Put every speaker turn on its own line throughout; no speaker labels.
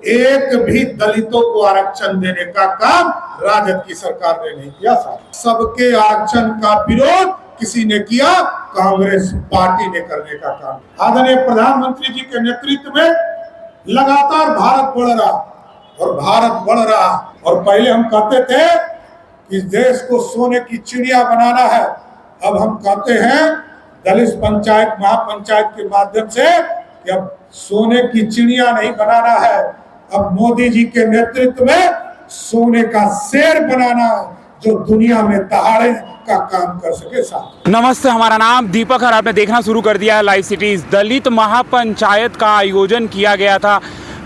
एक भी दलितों को आरक्षण देने का काम राजद की सरकार ने नहीं किया। सबके आरक्षण का विरोध किसी ने किया, कांग्रेस पार्टी ने करने का काम। आदरणीय प्रधानमंत्री जी के नेतृत्व में लगातार भारत बढ़ रहा और भारत बढ़ रहा। और पहले हम कहते थे कि देश को सोने की चिड़िया बनाना है, अब हम कहते हैं दलित पंचायत महापंचायत के माध्यम से कि अब सोने की चिड़िया नहीं बनाना है, अब मोदी जी के नेतृत्व में सोने का शेर बनाना है जो दुनिया में दहाड़े का काम कर सके। साथ
नमस्ते, हमारा नाम दीपक है और आपने देखना शुरू कर दिया है लाइव सिटीज। दलित महापंचायत का आयोजन किया गया था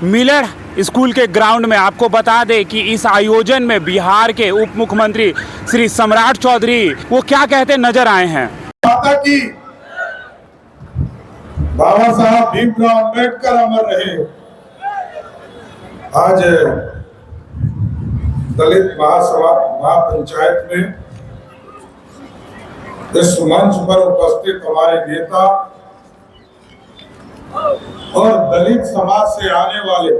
मिलर स्कूल के ग्राउंड में। आपको बता दें कि इस आयोजन में बिहार के उप मुख्यमंत्री श्री सम्राट चौधरी वो क्या कहते नजर आए हैं।
माता की बाबा साहब भीमराव अम्बेडकर अमर रहे। आज दलित महासभा महापंचायत में इस मंच पर उपस्थित हमारे नेता और दलित समाज से आने वाले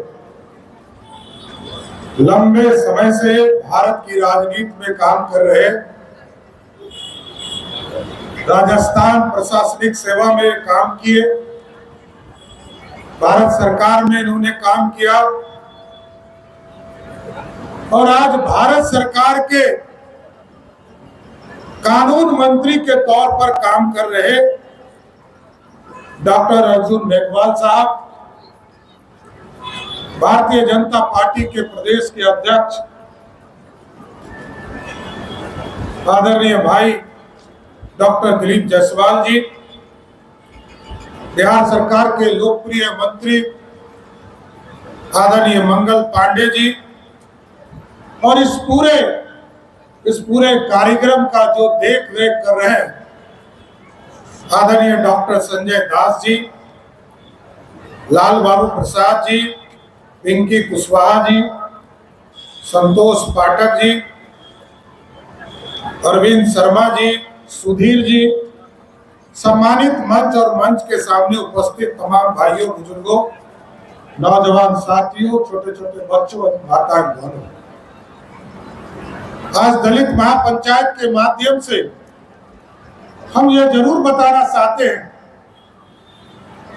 लंबे समय से भारत की राजनीति में काम कर रहे, राजस्थान प्रशासनिक सेवा में काम किए, भारत सरकार में इन्होंने काम किया और आज भारत सरकार के कानून मंत्री के तौर पर काम कर रहे डॉक्टर अर्जुन मेघवाल साहब, भारतीय जनता पार्टी के प्रदेश के अध्यक्ष आदरणीय भाई डॉक्टर दिलीप जायसवाल जी, बिहार सरकार के लोकप्रिय मंत्री आदरणीय मंगल पांडे जी, और इस पूरे कार्यक्रम का जो देख रेख कर रहे हैं आदरणीय डॉक्टर संजय दास जी, लाल बाबू प्रसाद जी, पिंकी कुशवाहा जी, संतोष पाठक जी, अरविंद शर्मा जी, सुधीर जी, सम्मानित मंच और मंच के सामने उपस्थित तमाम भाइयों बुजुर्गों, नौजवान साथियों, छोटे छोटे बच्चों और माताएं बहनों, आज दलित महापंचायत के माध्यम से हम ये जरूर बताना चाहते हैं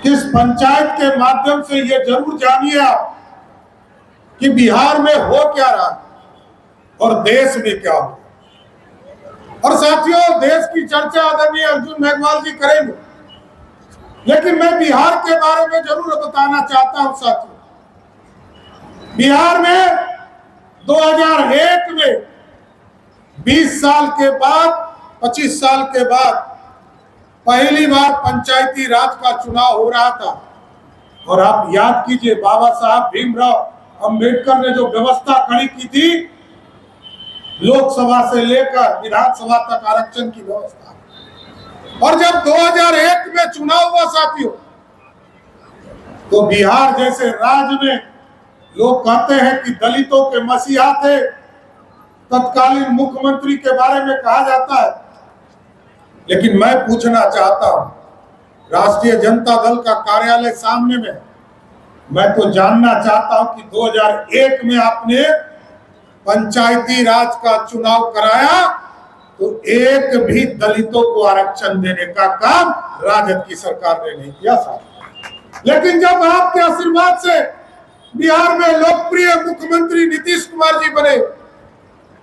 कि इस पंचायत के माध्यम से ये जरूर जानिए आप कि बिहार में हो क्या रहा और देश में क्या हो। और साथियों, देश की चर्चा आदरणीय अर्जुन मेघवाल जी करेंगे, लेकिन मैं बिहार के बारे में जरूर बताना चाहता हूं। साथियों, बिहार में 2001 में 20 साल के बाद 25 साल के बाद पहली बार पंचायती राज का चुनाव हो रहा था। और आप याद कीजिए, बाबा साहब भीमराव अंबेडकर ने जो व्यवस्था खड़ी की थी, लोकसभा से लेकर विधानसभा तक आरक्षण की व्यवस्था, और जब 2001 में चुनाव हुआ साथियों, तो बिहार जैसे राज्य में लोग कहते हैं कि दलितों के मसीहा थे, तत्कालीन मुख्यमंत्री के बारे में कहा जाता है। लेकिन मैं पूछना चाहता हूं, राष्ट्रीय जनता दल का कार्यालय सामने में, मैं तो जानना चाहता हूं कि 2001 में आपने पंचायती राज का चुनाव कराया तो एक भी दलितों को आरक्षण देने का काम राजद की सरकार ने नहीं किया साहब। लेकिन जब आपके आशीर्वाद से बिहार में लोकप्रिय मुख्यमंत्री नीतीश कुमार जी बने,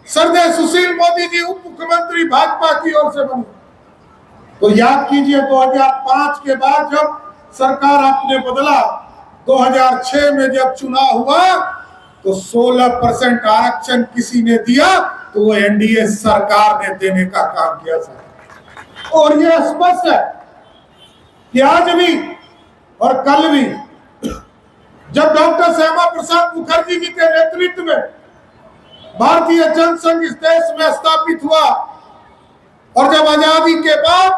श्रद्धेय सुशील मोदी जी उप मुख्यमंत्री भाजपा की ओर से बने, तो याद कीजिए 2005 के बाद जब सरकार आपने बदला, 2006 में जब चुनाव हुआ तो 16% आरक्षण किसी ने दिया तो वो एनडीए सरकार ने देने का काम किया था। और ये स्पष्ट है कि आज भी और कल भी जब डॉक्टर श्यामा प्रसाद मुखर्जी जी के नेतृत्व में भारतीय जनसंघ इस देश में स्थापित हुआ और जब आजादी के बाद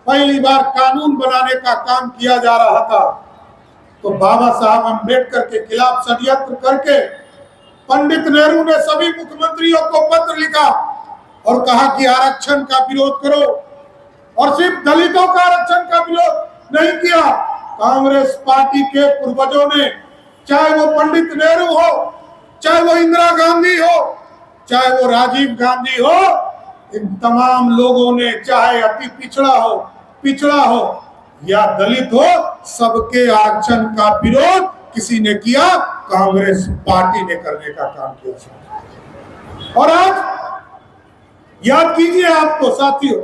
पहली बार कानून बनाने का काम किया जा रहा था, तो बाबा साहब अम्बेडकर के खिलाफ षड्यंत्र करके पंडित नेहरू ने सभी मुख्यमंत्रियों को पत्र लिखा और कहा कि आरक्षण का विरोध करो, और सिर्फ दलितों का आरक्षण का विरोध नहीं किया, कांग्रेस पार्टी के पूर्वजों ने चाहे वो पंडित नेहरू हो, चाहे वो इंदिरा गांधी हो, चाहे वो राजीव गांधी हो, इन तमाम लोगों ने, चाहे अति पिछड़ा हो या दलित हो, सबके आरक्षण का विरोध किसी ने किया, कांग्रेस पार्टी ने करने का काम किया। और आज याद कीजिए आपको साथियों,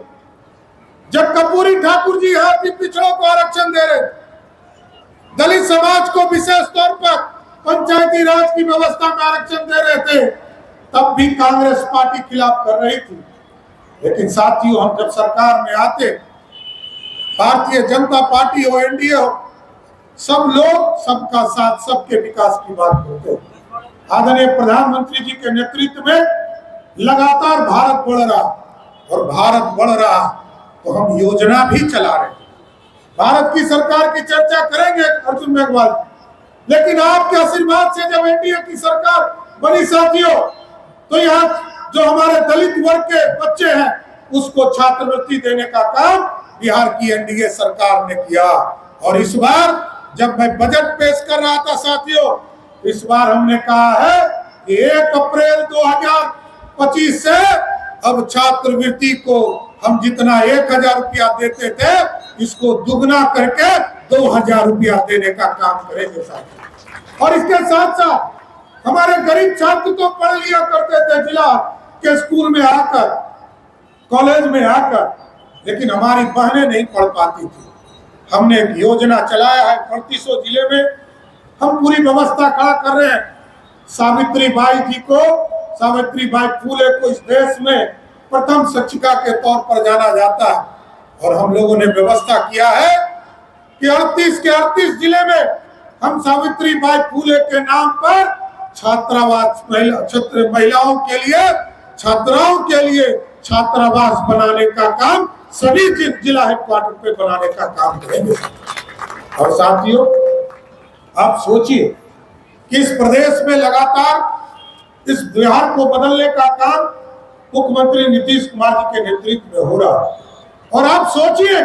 जब कर्पूरी ठाकुर जी अति पिछड़ों को आरक्षण दे रहे, दलित समाज को विशेष तौर पर पंचायती राज की व्यवस्था में आरक्षण दे रहे थे, तब भी कांग्रेस पार्टी खिलाफ कर रही थी। लेकिन साथियों, हम जब सरकार में आते, भारतीय जनता पार्टी हो, एनडीए हो, सब लोग सबका साथ, सबके विकास की बात करते। आदरणीय प्रधानमंत्री जी के नेतृत्व में लगातार भारत बढ़ रहा, और भारत बढ़ रहा तो हम योजना भी चला रहे। भारत की सरकार की चर्चा करेंगे अर्जुन मेघवाल, लेकिन आपके आशीर्वाद से जब एनडीए की सरकार बनी साथियों, तो यहाँ जो हमारे दलित वर्ग के बच्चे हैं, उसको छात्रवृत्ति देने का काम बिहार की एनडीए सरकार ने किया। और इस बार जब मैं बजट पेश कर रहा था साथियों, इस बार हमने कहा है कि 1 अप्रैल 2025 से अब छात्रवृत्ति को हम जितना 1000 रुपया देते थे, इसको दुगना करके 2000 रुपया देने का काम करेंगे साथियों। और इसके साथ साथ हमारे गरीब छात्र तो पढ़ लिया करते थे जिला के स्कूल में आकर, कॉलेज में आकर, लेकिन हमारी बहनें नहीं पढ़ पाती थी। हमने एक योजना चलाया है 3800 जिले में, हम पूरी व्यवस्था खड़ा कर रहे हैं। सावित्रीबाई जी को, सावित्रीबाई फूले को इस देश में प्रथम शिक्षिका के तौर पर जाना जाता है, और हम लोगों ने व्यवस्था किया है कि 38 के 38 जिले में हम सावित्रीबाई फूले के नाम पर छात्रावास, महिलाओं के लिए, छात्राओं के लिए छात्रावास बनाने का काम सभी जिला हेडक्वार्टर पे बनाने का काम करेंगे। और साथियों, आप सोचिए कि इस प्रदेश में लगातार इस बिहार को बदलने का काम मुख्यमंत्री नीतीश कुमार जी के नेतृत्व में हो रहा है। और आप सोचिए,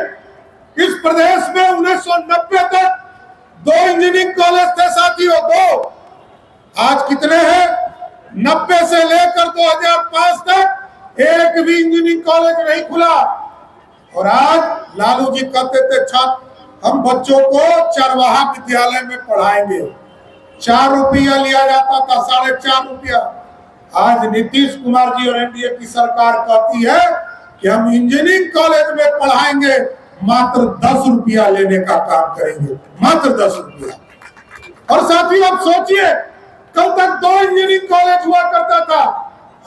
इस प्रदेश में 1990 तक 2 इंजीनियरिंग कॉलेज थे साथियों, 2। आज कितने हैं? 90 से लेकर 2005 तक एक भी इंजीनियरिंग कॉलेज नहीं खुला। और आज लालू जी कहते थे छात्र, हम बच्चों को चरवाहा विद्यालय में पढ़ाएंगे, 4 रुपया लिया जाता था, 4.5 रुपया। आज नीतीश कुमार जी और एनडीए की सरकार कहती है कि हम इंजीनियरिंग कॉलेज में पढ़ाएंगे, मात्र 10 रुपया लेने का काम करेंगे, मात्र 10 रुपया। और साथियों, आप सोचिए, कल तक 2 इंजीनियरिंग कॉलेज हुआ करता था,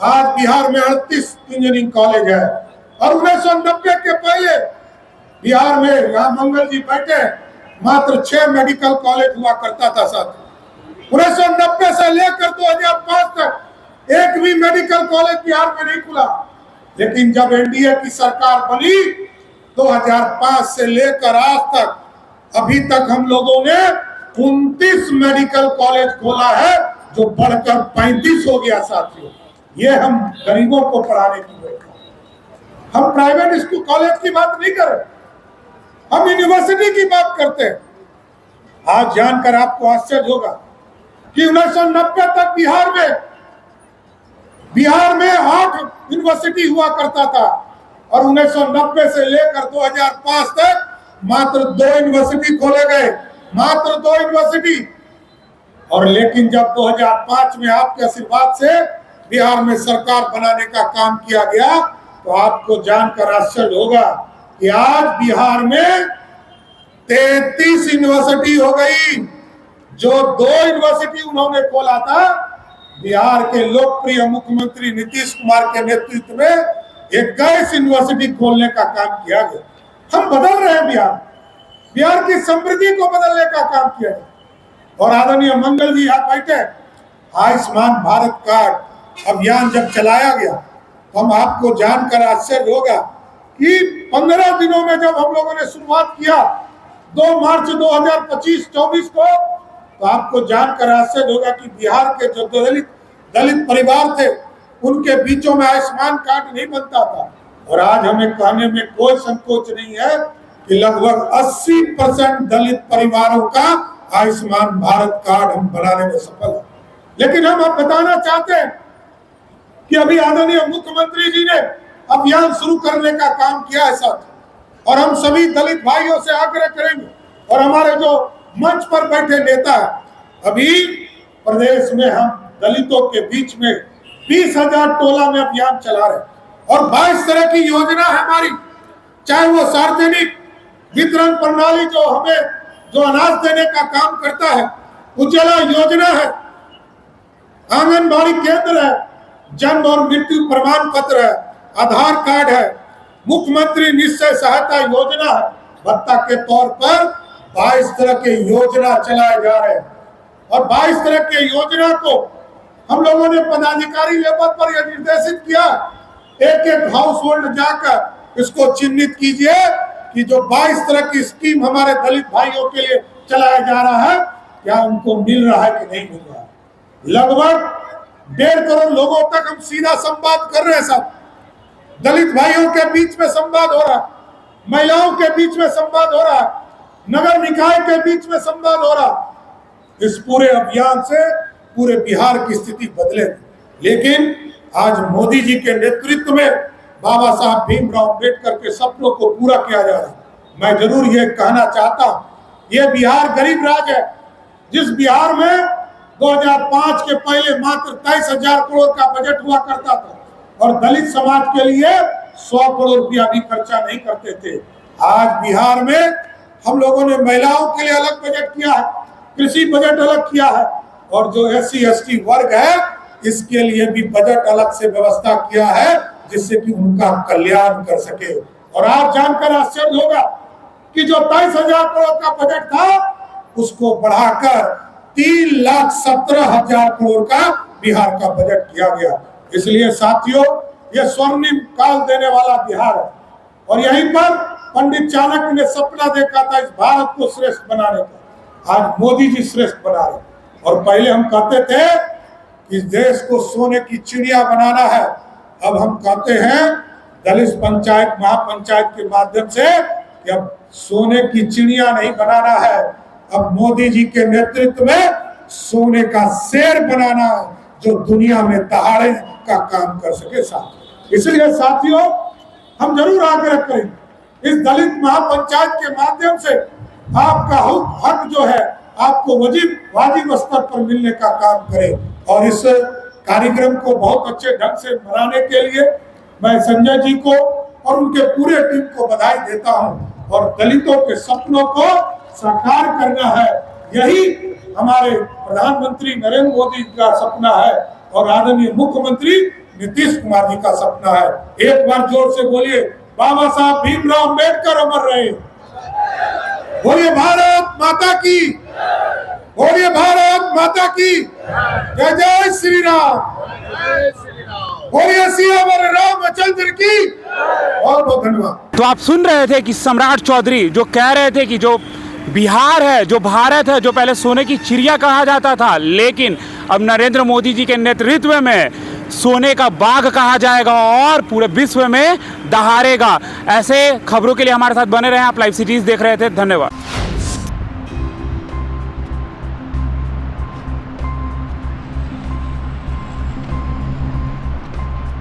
आज बिहार में 38 इंजीनियरिंग कॉलेज है। और 1990 के पहले बिहार में, यहाँ मंगल जी बैठे, मात्र 6 मेडिकल कॉलेज हुआ करता था साथियों। 1990 से लेकर 2005 तक एक भी मेडिकल कॉलेज बिहार में नहीं खुला। लेकिन जब एनडीए की सरकार बनी, 2005 से लेकर आज तक, अभी तक हम लोगों ने 29 मेडिकल कॉलेज खोला है, जो बढ़कर 35 हो गया साथियों। ये हम गरीबों को पढ़ाने की बात, हम प्राइवेट स्कूल कॉलेज की बात नहीं कर रहे, हम यूनिवर्सिटी की बात करते हैं। आज जानकर आपको आश्चर्य होगा कि 1990 तक बिहार में 8 यूनिवर्सिटी हुआ करता था, और 1990 से लेकर 2005 तक मात्र 2 यूनिवर्सिटी खोले गए, मात्र 2 यूनिवर्सिटी। और लेकिन जब 2005 में आपके आशीर्वाद से बिहार में सरकार बनाने का काम किया गया, तो आपको जानकर आश्चर्य होगा कि आज बिहार में 33 यूनिवर्सिटी हो गई। जो 2 यूनिवर्सिटी उन्होंने खोला था, बिहार के लोकप्रिय मुख्यमंत्री नीतीश कुमार के नेतृत्व में 21 यूनिवर्सिटी खोलने का काम किया गया। हम बदल रहे हैं बिहार की समृद्धि को बदलने का काम किया गया। और आदरणीय मंगल जी यहाँ बैठे, आयुष्मान भारत कार्ड अभियान जब चलाया गया, तो हम आपको जानकर आश्चर्य होगा कि 15 दिनों में जब हम लोगों ने शुरुआत किया 2 मार्च 2025-24 को, तो आपको जानकर आश्चर्य होगा कि बिहार के जो दलित परिवार थे, उनके बीचों में आयुष्मान कार्ड नहीं बनता था। और आज हमें कहने में कोई संकोच नहीं है कि लगभग 80% दलित परिवारों का आयुष्मान भारत कार्ड हम बनाने में सफल हैं। लेकिन हम अब बताना चाहते हैं कि अभी आदरणीय मुख्यमंत्री जी ने अभियान शुरू करने का काम किया है साथ, और हम सभी दलित भाइयों से आग्रह करेंगे और हमारे जो मंच पर बैठे नेता है, अभी प्रदेश में हम दलितों के बीच में 20,000 टोला में अभियान चला रहे हैं और 22 तरह की योजना है हमारी, चाहे वो सार्वजनिक वितरण प्रणाली जो हमें जो अनाज देने का काम करता है, उज्ज्वला योजना है, आंगनबाड़ी केंद्र है, जन्म और मृत्यु प्रमाण पत्र है, आधार कार्ड है, मुख्यमंत्री निश्चय सहायता योजना है, भत्ता के तौर पर 22 तरह के योजना चलाए जा रहे हैं। और 22 तरह के योजना को हम लोगों ने पदाधिकारी लेवल पर यह निर्देशित किया, एक एक हाउस होल्ड जाकर इसको चिन्हित कीजिए कि जो 22 तरह की स्कीम हमारे दलित भाइयों के लिए चलाया जा रहा है, क्या उनको मिल रहा है कि नहीं मिल रहा है। लगभग 1.5 करोड़ लोगों तक हम सीधा संवाद कर रहे हैं साहब। दलित भाइयों के बीच में संवाद हो रहा है, महिलाओं के बीच में संवाद हो रहा है, नगर निकाय के बीच में संवाद हो रहा है। इस पूरे अभियान से पूरे बिहार की स्थिति बदलेगी। लेकिन आज मोदी जी के नेतृत्व में बाबा साहब भीमराव अम्बेडकर के सपनों को पूरा किया जा रहा है। मैं जरूर ये कहना चाहता हूँ, ये बिहार गरीब राज्य है, जिस बिहार में 2005 के पहले मात्र 23,000 करोड़ का बजट हुआ करता था और दलित समाज के लिए 100 करोड़ रुपया भी खर्चा नहीं करते थे। आज बिहार में हम लोगों ने महिलाओं के लिए अलग बजट किया है, कृषि बजट अलग किया है, और जो SC ST वर्ग है इसके लिए भी बजट अलग से व्यवस्था किया है, जिससे कि उनका कल्याण कर सके। और आप जानकर आश्चर्य होगा कि जो 23,000 करोड़ का बजट था उसको बढ़ाकर 3,17,000 करोड़ का बिहार का बजट किया गया। इसलिए साथियों, यह स्वर्णिम काल देने वाला बिहार है और यहीं पर पंडित चाणक्य ने सपना देखा था इस भारत को श्रेष्ठ बनाने का। आज मोदी जी श्रेष्ठ बना रहे। और पहले हम कहते थे कि इस देश को सोने की चिड़िया बनाना है, अब हम कहते हैं दलित पंचायत महापंचायत के माध्यम से कि अब सोने की चिड़िया नहीं बनाना है, अब मोदी जी के नेतृत्व में सोने का शेर बनाना है जो दुनिया में दहाड़े का काम कर सके साथ। इसलिए साथियों, हम जरूर आग्रह करेंगे इस दलित महापंचायत के माध्यम से आपका हक जो है आपको वाजिब स्तर पर मिलने का काम करे। और इस कार्यक्रम को बहुत अच्छे ढंग से मनाने के लिए मैं संजय जी को और उनके पूरे टीम को बधाई देता हूं। और दलितों के सपनों को साकार करना है, यही हमारे प्रधानमंत्री नरेंद्र मोदी का सपना है और आदरणीय मुख्यमंत्री नीतीश कुमार जी का सपना है। एक बार जोर से बोलिए, बाबा साहब भीमराव अम्बेडकर अमर रहे। बोलिए भारत माता की, बोलिए भारत माता की जय। जय श्री राम, बोलिए सियावर रामचंद्र की। बहुत बहुत धन्यवाद।
तो आप सुन रहे थे कि सम्राट चौधरी जो कह रहे थे कि जो बिहार है, जो भारत है, जो पहले सोने की चिड़िया कहा जाता था, लेकिन अब नरेंद्र मोदी जी के नेतृत्व में सोने का बाग कहा जाएगा और पूरे विश्व में दहाड़ेगा। ऐसे खबरों के लिए हमारे साथ बने रहे। आप लाइव सिटीज देख रहे थे। धन्यवाद।